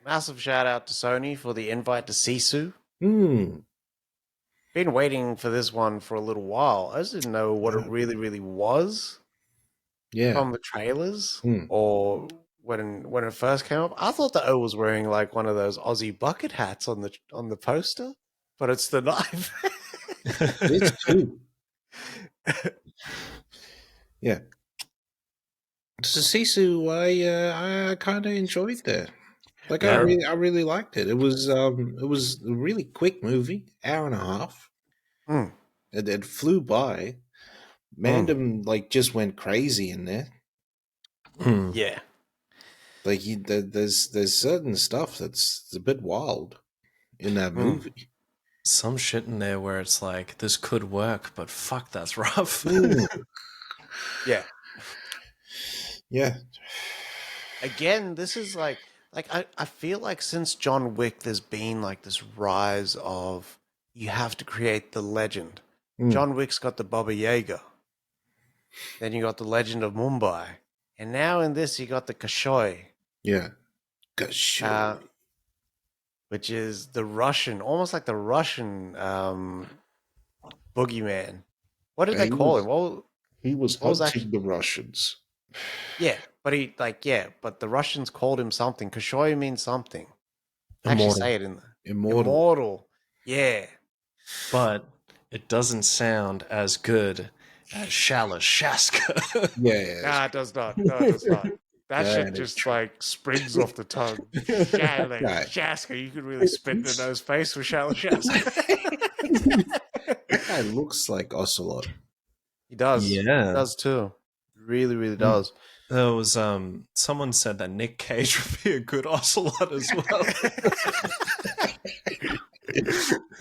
Massive shout out to Sony for the invite to Sisu. Hmm. Been waiting for this one for a little while. I just didn't know what it Yeah. really was Yeah. from the trailers Hmm. or when it first came up. I thought the O was wearing like one of those Aussie bucket hats on the poster, but it's the knife. This too. Yeah. So Sisu, I kind of enjoyed that. Like Yeah. I really liked it. It was a really quick movie, hour and a half. Mm, It flew by. mm, Mandem like just went crazy in there. Hmm. yeah. Like there's certain stuff that's a bit wild in that Mm, movie. Some shit in there where it's like, this could work, but fuck, that's rough. Mm. yeah. Yeah. Again, this is I feel like since John Wick there's been like this rise of you have to create the legend. Mm. John Wick's got the Baba Yaga. Then you got the Legend of Mumbai. And now in this you got the Kashoy, Yeah. Gosh. uh, which is the Russian, almost like the Russian boogeyman. What did Yeah, they call him? he was What was hunting actually the Russians. yeah, but but the Russians called him something. Kashoy means something. Actually Immortal. say it in the Immortal. immortal. Yeah. But it doesn't sound as good as Shalashaska. Yes. Nah, it does not. No, it does not. That shit That is just true. like springs off the tongue. Shala Right. Shaska. You could really spit in the nose face with Shala Shaska. That guy looks like Ocelot. He does. He Yeah. does too. Really, really Mm. does. There was someone said that Nick Cage would be a good ocelot as well.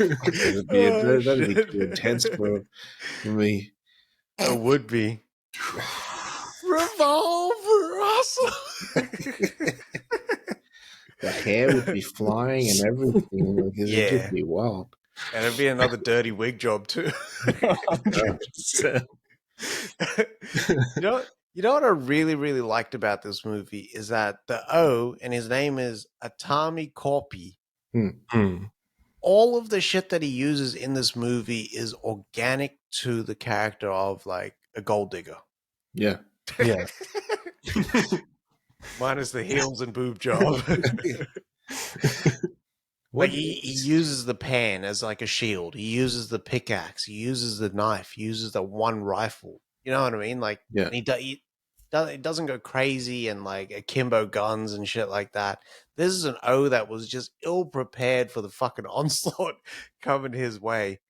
Oh That'd be shit. too intense for me. It would be. Revolver awesome. The hair would be flying and everything. Like, it'd just yeah. be wild. And it'd be another dirty wig job too. 100%. you know you know what I really, really liked about this movie is that the O and his name is Atami Korpi. Hmm. All of the shit that he uses in this movie is organic to the character of like a gold digger. Yeah. Yeah. Minus the heels and boob job. Like What? he uses the pan as like a shield. He uses the pickaxe. He uses the knife. He uses the one rifle. You know what I mean? Like, Yeah. and it doesn't go crazy and like akimbo guns and shit like that. This is an O that was just ill prepared for the fucking onslaught coming his way.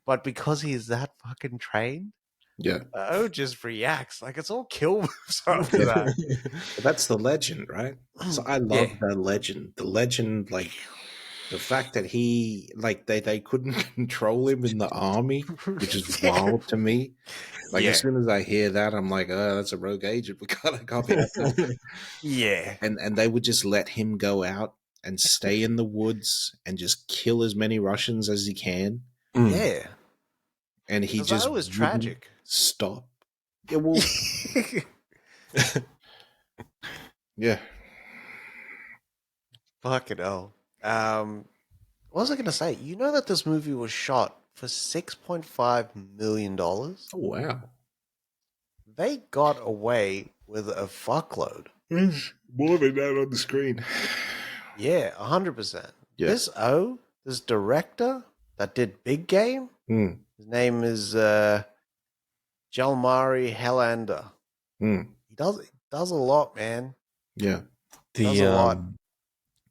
But because he's that fucking trained, Yeah. O just reacts like it's all kill moves after that. But that's the legend, right? So I Yeah. love the legend. The legend, like the fact that he, like they couldn't control him in the army, which is yeah. wild to me. Like Yeah. as soon as I hear that, I'm like, oh, that's a rogue agent. We gotta copy that. Yeah. And they would just let him go out and stay in the woods and just kill as many Russians as he can, Mm. Yeah. and he Because I just was wouldn't tragic. stop. Yeah, well, yeah. Fucking hell. What was I gonna say? You know that this movie was shot for $6.5 million? Oh wow, They got away with a fuckload. there's more than that on the screen. Yeah, 100%. Yeah. This director that did Big Game, Mm, his name is Jalmari Helander. mm, He does a lot, man. yeah. Does the a lot.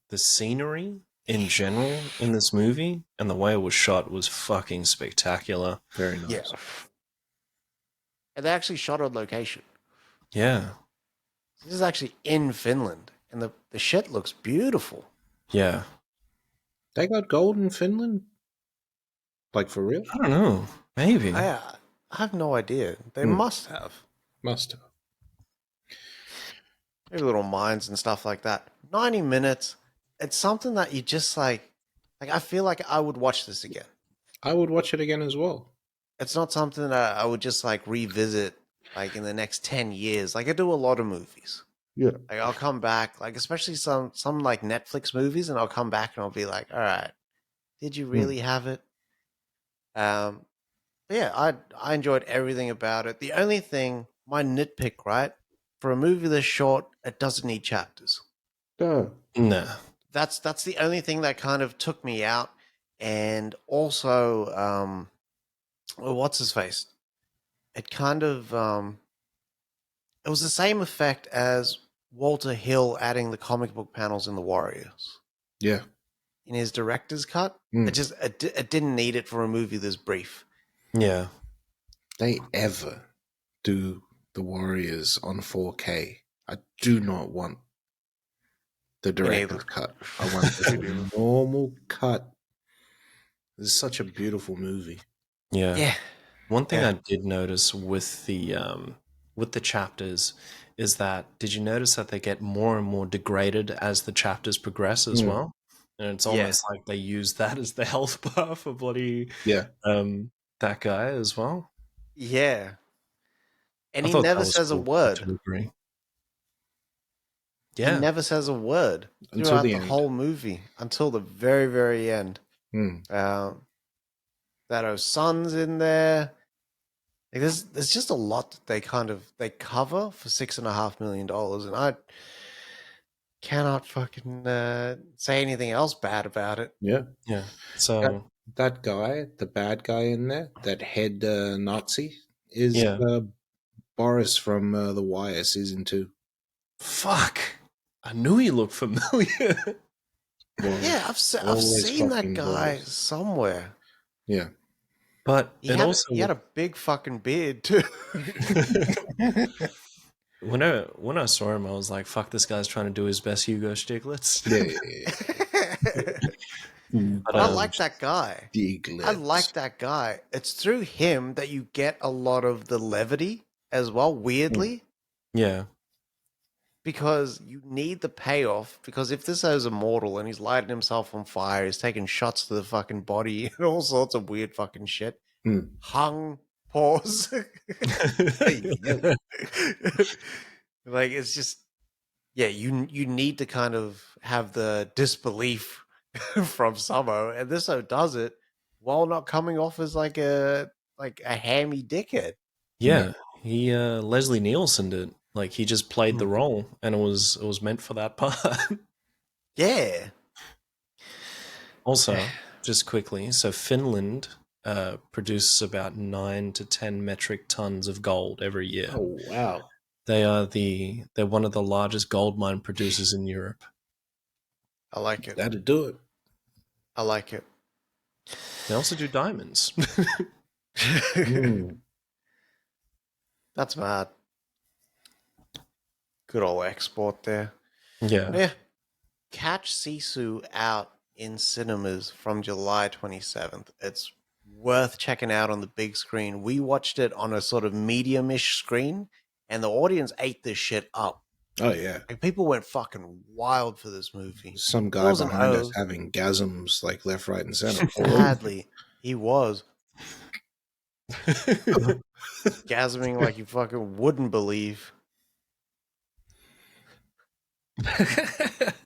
the scenery in general in this movie and the way it was shot was fucking spectacular. Very nice. Yeah. And they actually shot on location. Yeah. This is actually in Finland, and the shit looks beautiful. Yeah. They got gold in Finland, like for real. I don't know. Maybe. I have no idea. They Hmm. must have. Must have. Maybe little mines and stuff like that. 90 minutes. It's something that you just like I feel like I would watch this again. I would watch it again as well. It's not something that I would just like revisit like in the next 10 years. Like I do a lot of movies. Yeah. Like I'll come back, like especially some like Netflix movies, and I'll come back and I'll be like, all right, did you Mm. really have it? Um, but yeah, I enjoyed everything about it. The only thing, my nitpick, right, for a movie this short, it doesn't need chapters. Duh. Nah. That's the only thing that kind of took me out, and also, well, what's his face? It kind of it was the same effect as Walter Hill adding the comic book panels in the Warriors Yeah. in his director's cut. Mm. It didn't need it for a movie this brief. Yeah. They ever do the Warriors on 4K, I do not want the Me neither. director's cut. I want Me the neither. normal cut. This is such a beautiful movie. Yeah. Yeah. One thing Yeah. I did notice with the chapters is that did you notice that they get more and more degraded as the chapters progress as Mm. well? And it's Yeah. almost like they use that as the health bar for bloody Yeah. that guy as well. Yeah. And I he thought that never was says a cool word. to agree. He Yeah. never says a word Until throughout the the end. whole movie until the very, very end. Mm. That O'Sun's in there. Like there's just a lot that they cover for $6.5 million, and I cannot fucking say anything else bad about it. Yeah. Yeah. That, So that guy, the bad guy in there, that head Nazi, is yeah. Boris from The Wire season 2. Fuck. I knew he looked familiar. Boris. Yeah, I've Always seen that fucking guy Boris. somewhere. Yeah. But it also He had a big fucking beard too. when I saw him, I was like, "Fuck, this guy's trying to do his best Hugo Stiglitz." Yeah. But But I like that guy. I Stiglitz. like that guy. It's through him that you get a lot of the levity as well, weirdly, yeah, because you need the payoff. Because if this guy's immortal and he's lighting himself on fire, he's taking shots to the fucking body and all sorts of weird fucking shit. Mm. Hung, pause. Hey, yo. Like it's just, yeah, you need to kind of have the disbelief from Summo, and this so does it while not coming off as like a hammy dickhead. yeah. He Leslie Nielsen did. Like he just played the role, and it was meant for that part. Yeah. Also, just quickly, so Finland produces about 9 to 10 metric tons of gold every year. Oh, wow. They're one of the largest gold mine producers in Europe. I like it. That'd do it. I like it. They also do diamonds. Mm. That's mad. Good old export there. yeah. Yeah. Catch Sisu out in cinemas from July 27th. It's worth checking out on the big screen. We watched it on a sort of medium-ish screen, and the audience ate this shit up. Oh, yeah. Like people went fucking wild for this movie. Some It guy was an behind us O. having gasms like left, right, and center. Sadly, he was gasming like you fucking wouldn't believe.